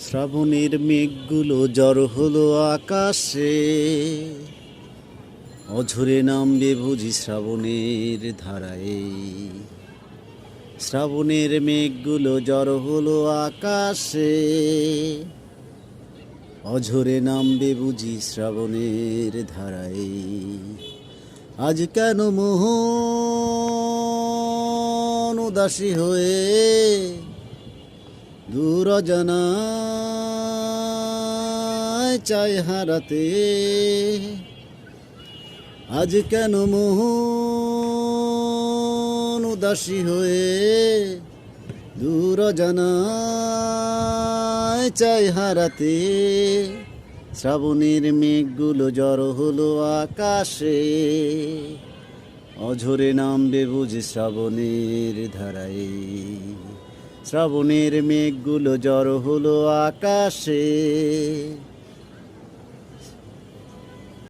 শ্রাবণের মেঘগুলো জড়ো হলো আকাশে, অঝরে নামবে বুঝি শ্রাবণের ধারায়। শ্রাবণের মেঘগুলো জড়ো হলো আকাশে, অঝরে নামবে বুঝি শ্রাবণের ধারায়। আজ কেন মোহন উদাসী হয়ে দূর অজানায় চাই হারাতে। আজ কেন মোহন উদাসী হয়ে দূর অজানায় চাই হারাতে। শ্রাবণের মেঘগুলো জড়ো হলো আকাশে, অঝরে নামবে বুঝি শ্রাবণের ধারায়। শ্রাবণের মেঘগুলো জড়ো হলো আকাশে,